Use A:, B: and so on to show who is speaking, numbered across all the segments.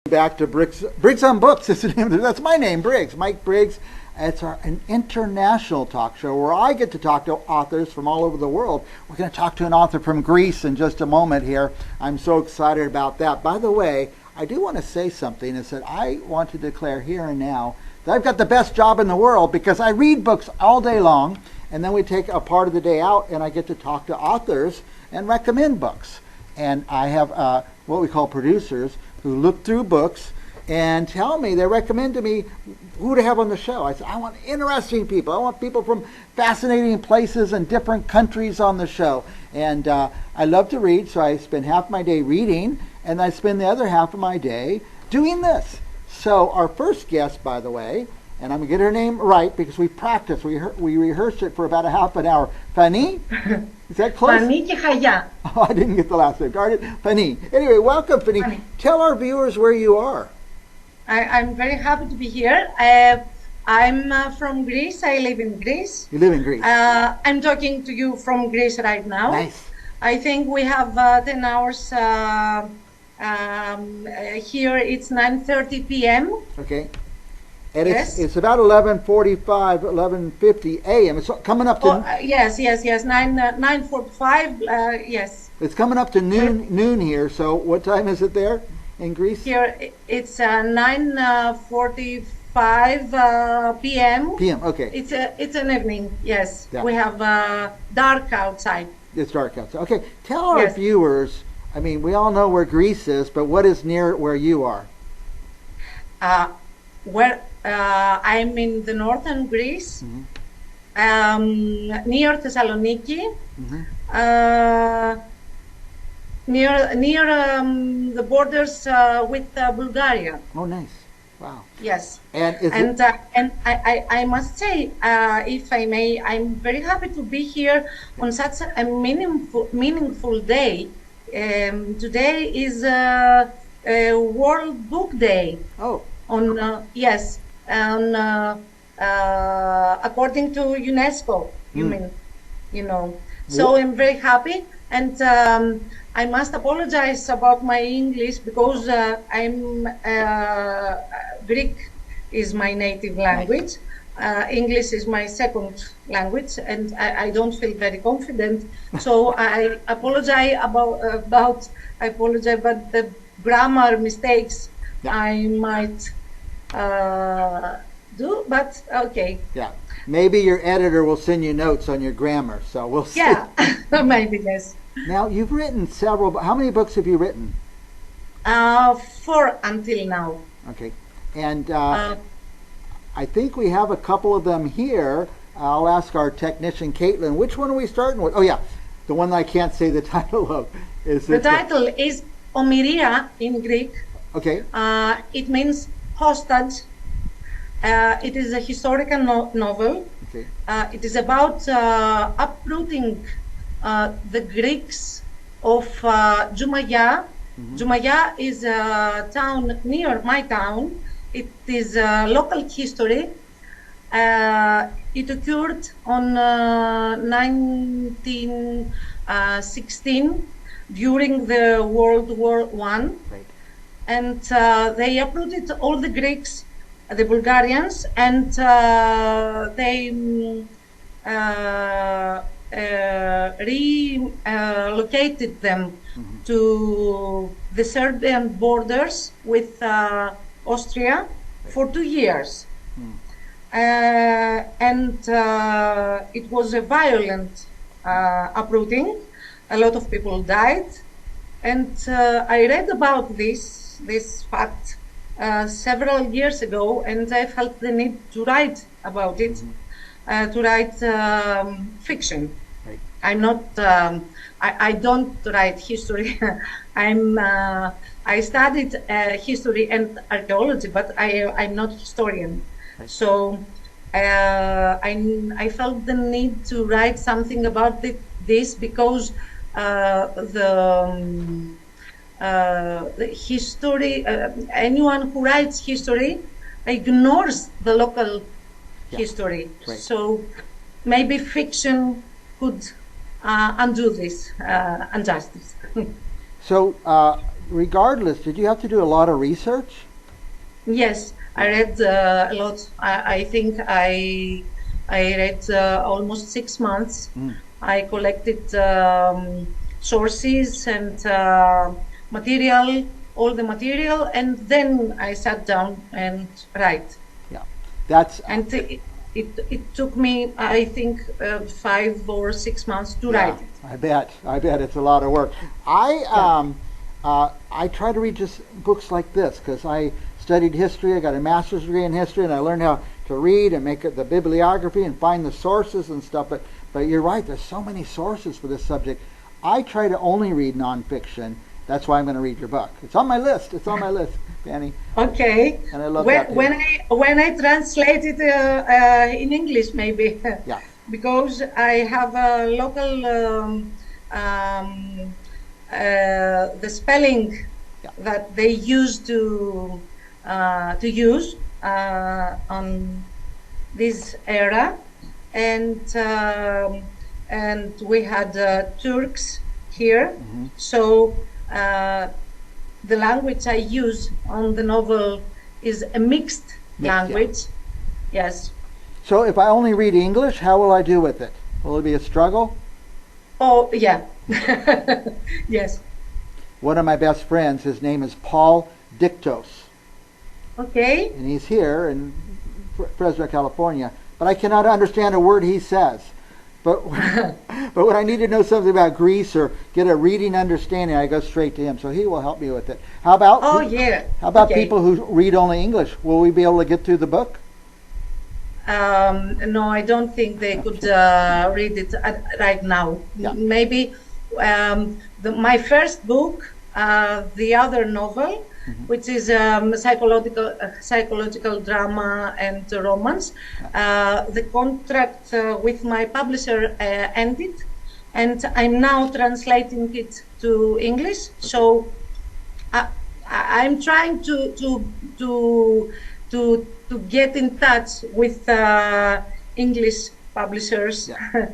A: Back to Briggs on Books. That's my name, Briggs, Mike Briggs. It's an international talk show where I get to talk to authors from all over the world. We're going to talk to an author from Greece in just a moment here. I'm so excited about that. By the way, I do want to say something. Is that I want to declare here and now that I've got the best job in the world because I read books all day long, and then we take a part of the day out, and I get to talk to authors and recommend books. And I have what we call producers who look through books and tell me, they recommend to me who to have on the show. I say, I want interesting people. I want people from fascinating places and different countries on the show. And I love to read, so I spend half my day reading, and I spend the other half of my day doing this. So our first guest, by the way, and I'm going to get her name right because we practiced. We rehearsed it for about a half an hour. Fani? Is that close?
B: Fani Kehagia.
A: Oh, I didn't get the last name. Darn it. Fani. Anyway, welcome, Fani. Tell our viewers where you are.
B: I'm very happy to be here. I'm from Greece. I live in Greece.
A: You live in Greece.
B: I'm talking to you from Greece right now.
A: Nice.
B: I think we have 10 hours here. It's 9:30 p.m.
A: Okay. And
B: yes.
A: It's about 11:45, 11:50 a.m. It's coming up to...
B: yes, 9:45, yes.
A: It's coming up to noon here, so what time is it there in Greece?
B: Here it's 9:45 p.m.
A: p.m., okay.
B: It's an evening, yes.
A: Yeah.
B: We have dark outside.
A: It's dark outside. Okay, tell our viewers, I mean, we all know where Greece is, but what is near where you are?
B: I'm in the northern Greece, near Thessaloniki, near the borders with Bulgaria.
A: Oh, nice! Wow.
B: Yes.
A: And
B: I must say, if I may, I'm very happy to be here on such a meaningful day. Today is World Book Day.
A: Oh.
B: Yes. According to UNESCO, So I'm very happy, and I must apologize about my English because Greek is my native language. English is my second language, and I don't feel very confident. So I apologize about the grammar mistakes I might do, but okay.
A: Yeah, maybe your editor will send you notes on your grammar, so we'll see.
B: Yeah, maybe, yes.
A: Now, you've written several, how many books have you written?
B: 4 until now.
A: Okay, and I think we have a couple of them here. I'll ask our technician, Caitlin, which one are we starting with? Oh yeah, the one I can't say the title of.
B: The title is Omaria in Greek.
A: Okay.
B: It means hostage. It is a historical novel.
A: Okay.
B: It is about uprooting the Greeks of Omaria. Omaria is a town near my town. It is local history. It occurred on 1916 during the World War I.
A: Right.
B: And they uprooted all the Greeks, the Bulgarians, and they relocated them to the Serbian borders with Austria for 2 years. And it was a violent uprooting. A lot of people died. And I read about this fact several years ago, and I felt the need to write about it, to write fiction.
A: Right.
B: I'm not. I don't write history. I studied history and archaeology, but I'm not a historian. Right. So I felt the need to write something about this because the history, anyone who writes history ignores the local history. Right. So maybe fiction could undo this injustice.
A: So regardless, did you have to do a lot of research?
B: Yes, I read a lot. I think I read almost 6 months.
A: Mm.
B: I collected sources and material, all the material, and then I sat down and write.
A: Yeah, that's
B: And it took me, I think, 5 or 6 months to
A: yeah,
B: write it.
A: I bet it's a lot of work. I try to read just books like this because I studied history. I got a master's degree in history, and I learned how to read and make it the bibliography and find the sources and stuff. But you're right. There's so many sources for this subject. I try to only read nonfiction. That's why I'm going to read your book. It's on my list. It's on my list, Fani.
B: Okay.
A: And I love that too.
B: When I translate it in English, maybe.
A: Yeah.
B: Because I have a local the spelling that they used to use on this era, and we had Turks here, so the language I use on the novel is a mixed language. Yeah. Yes.
A: So if I only read English, how will I do with it? Will it be a struggle?
B: Oh, yeah. Yes.
A: One of my best friends, his name is Paul Dictos.
B: Okay.
A: And he's here in Fresno, California. But I cannot understand a word he says. But but when I need to know something about Greece or get a reading understanding, I go straight to him. So he will help me with it. How about How about people who read only English? Will we be able to get through the book?
B: No, I don't think they could read it right now.
A: Yeah.
B: Maybe my first book, the other novel, which is psychological drama and romance. The contract with my publisher ended, and I'm now translating it to English. Okay. So I'm trying to get in touch with English publishers. Yeah.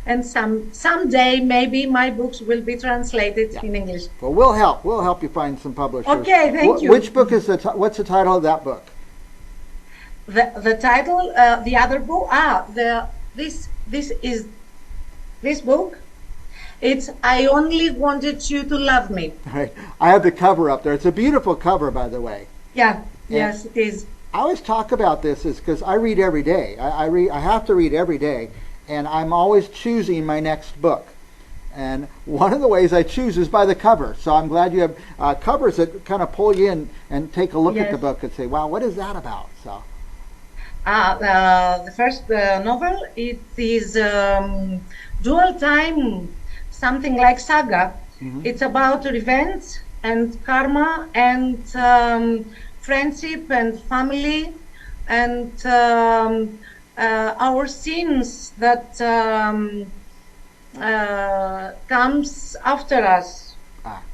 B: And someday maybe my books will be translated in English.
A: Well, we'll help. We'll help you find some publishers.
B: Okay, thank you.
A: Which book is what's the title of that book?
B: The title, the other book. This book. It's I Only Wanted You to Love Me.
A: Right. I have the cover up there. It's a beautiful cover, by the way.
B: Yeah. Yes, it is.
A: I always talk about this is because I read every day. I have to read every day. And I'm always choosing my next book. And one of the ways I choose is by the cover. So I'm glad you have covers that kind of pull you in and take a look at the book and say, wow, what is that about? So,
B: the first novel, it is dual time, something like saga. It's about revenge and karma and friendship and family and our sins that comes after us,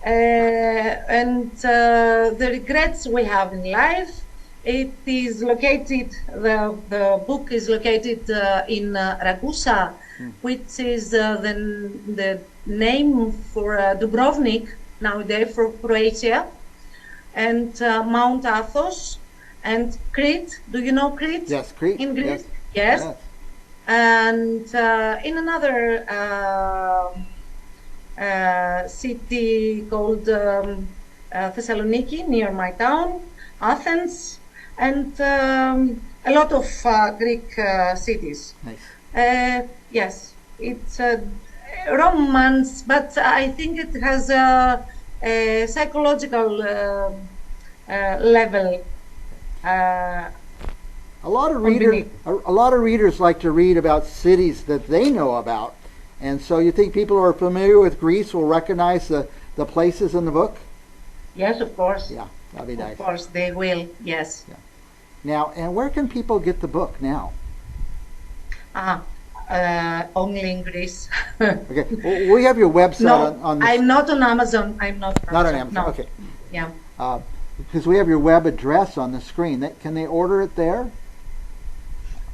B: and the regrets we have in life. It is located. The book is located in Ragusa, which is the name for Dubrovnik nowadays for Croatia, and Mount Athos and Crete. Do you know Crete?
A: Yes, Crete.
B: In Greece. Yes. And in another city called Thessaloniki, near my town, Athens, and a lot of Greek cities.
A: Nice.
B: Yes, it's a romance, but I think it has a psychological level.
A: A lot of readers like to read about cities that they know about, and so you think people who are familiar with Greece will recognize the places in the book?
B: Yes, of course.
A: Yeah, that'd be nice.
B: Of course, they will. Yes.
A: Yeah. Now, and where can people get the book now?
B: Only in Greece.
A: Okay, well, we have your website on this.
B: I'm not on Amazon. I'm not.
A: Not on Amazon.
B: No.
A: Okay.
B: Yeah.
A: Because we have your web address on the screen. Can they order it there?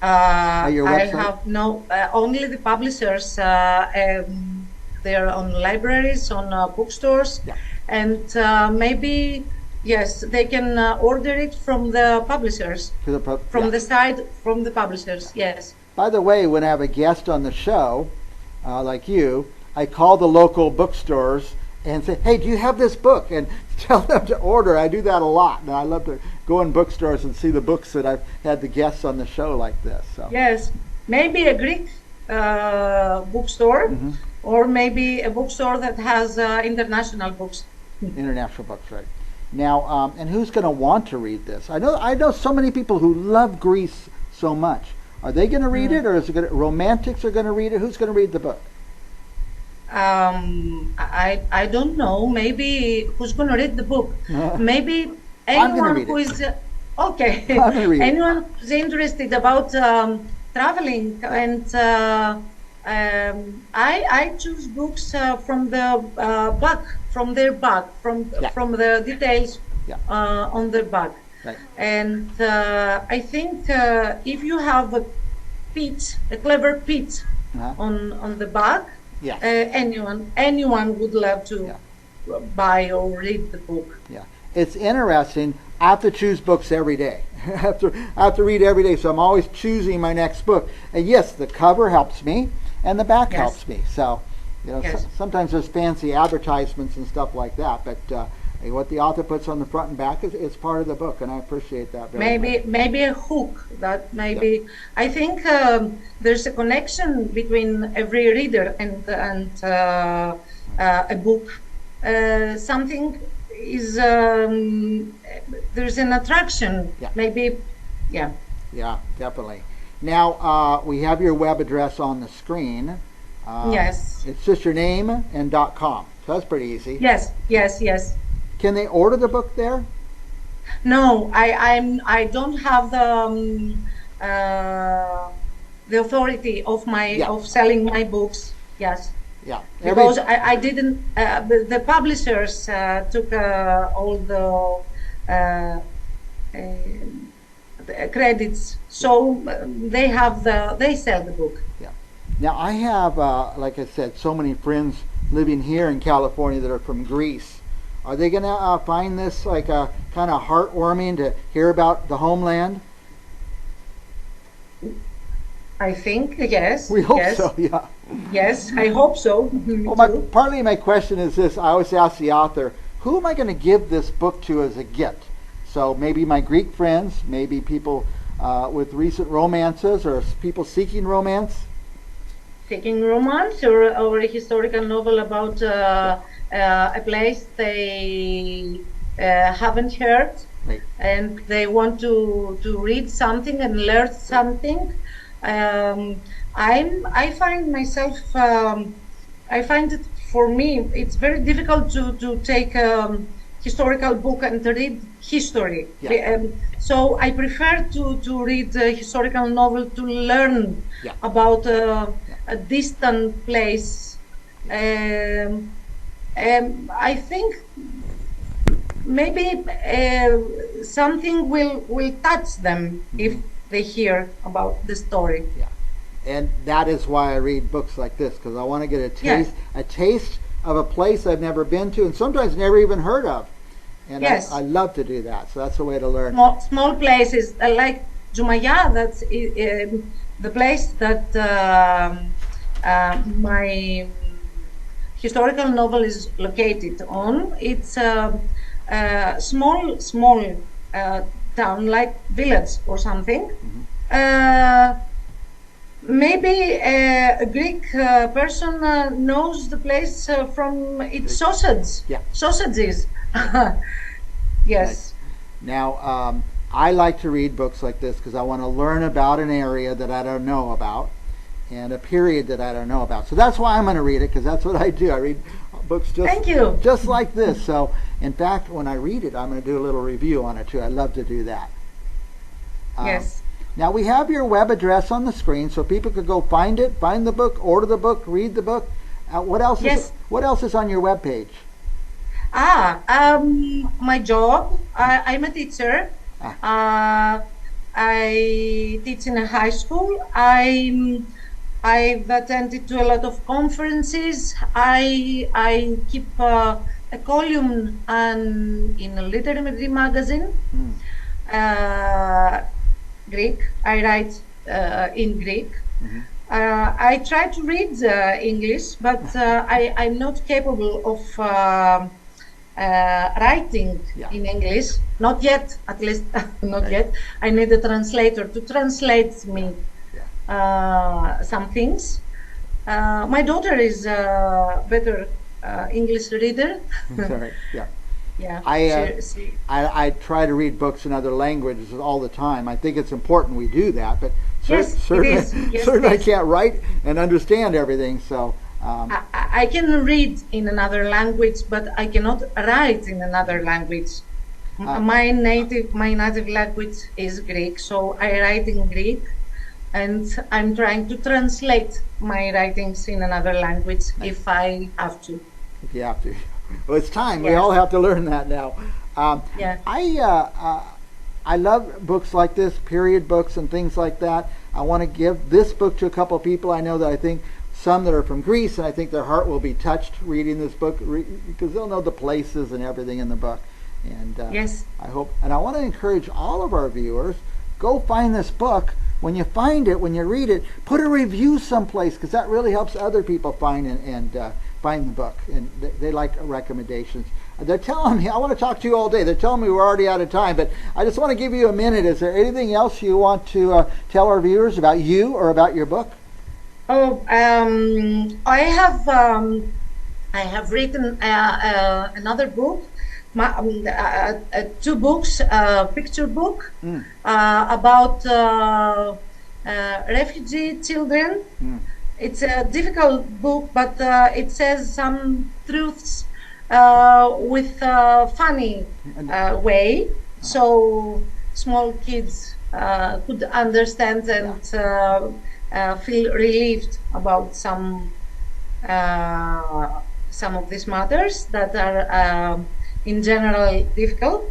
A: Your
B: I
A: website?
B: have only the publishers. They're on libraries, on bookstores, and maybe yes, they can order it from the publishers, from the side from the publishers. Yes.
A: By the way, when I have a guest on the show, like you, I call the local bookstores and say, "Hey, do you have this book?" and tell them to order. I do that a lot, and I love to go in bookstores and see the books that I've had the guests on the show like this. So.
B: Yes, maybe a Greek bookstore, or maybe a bookstore that has international books.
A: International books, right? Now, and who's going to want to read this? I know so many people who love Greece so much. Are they going to read it, or is it romantics are going to read it? Who's going to read the book?
B: I don't know. Maybe who's going to read the book? Maybe anyone who is okay. Anyone who's interested about traveling, and I choose books from the back, from their back, from the details on their back.
A: Right.
B: And I think if you have a clever pitch on the back, anyone would love to buy or read the book.
A: Yeah, it's interesting. I have to choose books every day. I have to read every day, so I'm always choosing my next book. And yes, the cover helps me, and the back helps me. So, sometimes there's fancy advertisements and stuff like that, but what the author puts on the front and back is part of the book, and I appreciate that very much. Maybe
B: a hook that maybe I think there's a connection between every reader and a book. Something is there's an attraction. Maybe,
A: Yeah, definitely. Now we have your web address on the screen.
B: Yes.
A: It's just your name and .com. So that's pretty easy.
B: Yes.
A: Can they order the book there?
B: No, I don't have the authority of of selling my books. Yes.
A: Yeah.
B: Because I didn't. The publishers took all the credits, so they sell the book.
A: Yeah. Now I have, like I said, so many friends living here in California that are from Greece. Are they going to find this like kind of heartwarming to hear about the homeland?
B: I think yes.
A: We hope so. Yeah.
B: Yes, I hope so.
A: Well, partly my question is this: I always ask the author, who am I going to give this book to as a gift? So maybe my Greek friends, maybe people with recent romances, or people seeking romance.
B: Seeking romance, or a historical novel about a place they haven't heard, and they want to read something and learn something. I find myself. I find it for me. It's very difficult to take a historical book and to read history. So I prefer to read a historical novel to learn about a distant place. I think maybe something will touch them if they hear about the story.
A: Yeah, and that is why I read books like this, because I want to get a taste of a place I've never been to and sometimes never even heard of. And I love to do that. So that's the way to learn.
B: Small places like Jumaya. That's the place that my historical novel is located on. It's a small town, like village or something. Maybe a Greek person knows the place from its sausages. Sausages. Yes.
A: Nice. Now, I like to read books like this because I want to learn about an area that I don't know about and a period that I don't know about. So that's why I'm going to read it, because that's what I do. I read books just like this. So, in fact, when I read it, I'm going to do a little review on it too. I love to do that.
B: Yes.
A: Now we have your web address on the screen, so people could go find it, find the book, order the book, read the book. What else? What else is on your web page?
B: My job. I'm a teacher. I teach in a high school. I've attended to a lot of conferences. I keep a column in a literary magazine, Greek. I write in Greek. I try to read English, but I'm not capable of writing in English. Not yet, at least not yet. I need a translator to translate me some things. My daughter is a better English reader.
A: Sorry, yeah.
B: Yeah,
A: I try to read books in other languages all the time. I think it's important we do that, but certainly I can't write and understand everything. So
B: I can read in another language, but I cannot write in another language. My native language is Greek, so I write in Greek, and I'm trying to translate my writings in another language if I have to.
A: If you have to. Well, it's time. We all have to learn that now. I love books like this, period books and things like that. I want to give this book to a couple of people. I know that I think some that are from Greece, and I think their heart will be touched reading this book because they'll know the places and everything in the book. And I hope, and I want to encourage all of our viewers, go find this book. When you find it, when you read it, put a review someplace because that really helps other people find and find the book, and they like recommendations. They're telling me, I want to talk to you all day. They're telling me we're already out of time, but I just want to give you a minute. Is there anything else you want to tell our viewers about you or about your book?
B: Oh, I have written another book, two books, picture book about refugee children. It's a difficult book, but it says some truths with a funny way, so small kids could understand and feel relieved about some of these matters that are in general difficult.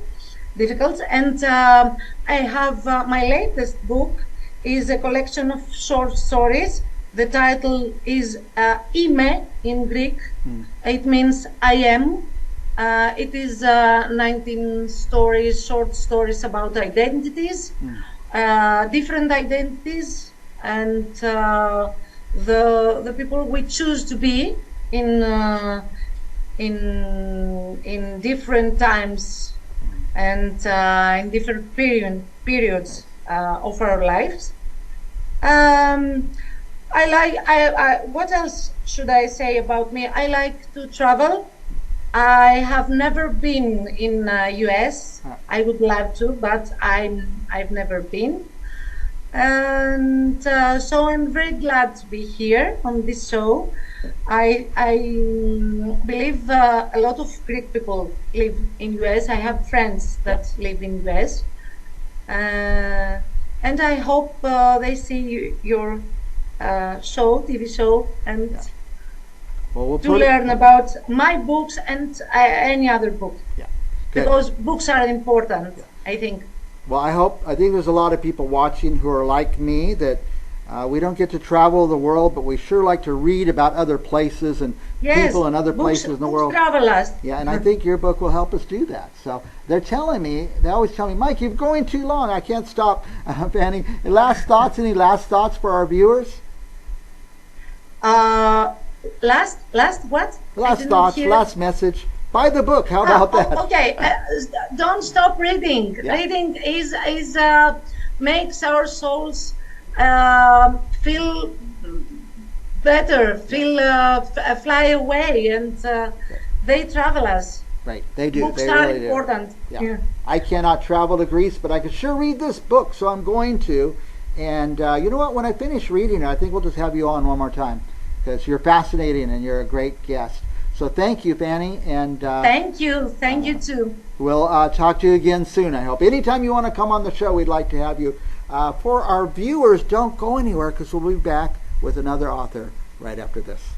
B: And I have my latest book is a collection of short stories. The title is Ime in Greek. It means I am. It is 19 stories, short stories about identities, different identities, and the people we choose to be in different times and in different periods of our lives. What else should I say about me? I like to travel. I have never been in US. I would love to, but I've never been. And so I'm very glad to be here on this show. I believe a lot of Greek people live in US. I have friends that live in US. And I hope they see your TV show, and to learn about my books and any other book. Because books are important, I think.
A: Well, I think there's a lot of people watching who are like me, that we don't get to travel the world, but we sure like to read about other places and people in other places in the world.
B: Travel us.
A: Yeah, and I think your book will help us do that. So they always tell me, Mike, you're going too long. I can't stop. Fani, any last thoughts for our viewers?
B: Last what?
A: Last thoughts, last message. Buy the book. How about that?
B: Okay. Don't stop reading. Reading is makes our souls feel better, fly away, and they travel us.
A: Right, they do.
B: Books
A: they
B: are
A: really
B: important.
A: Do. Yeah. I cannot travel to Greece, but I can sure read this book, so I'm going to. And you know what? When I finish reading it, I think we'll just have you on one more time, because you're fascinating and you're a great guest. So thank you, Fani. And
B: thank you too.
A: We'll talk to you again soon, I hope. Anytime you want to come on the show, we'd like to have you. For our viewers, don't go anywhere, because we'll be back with another author right after this.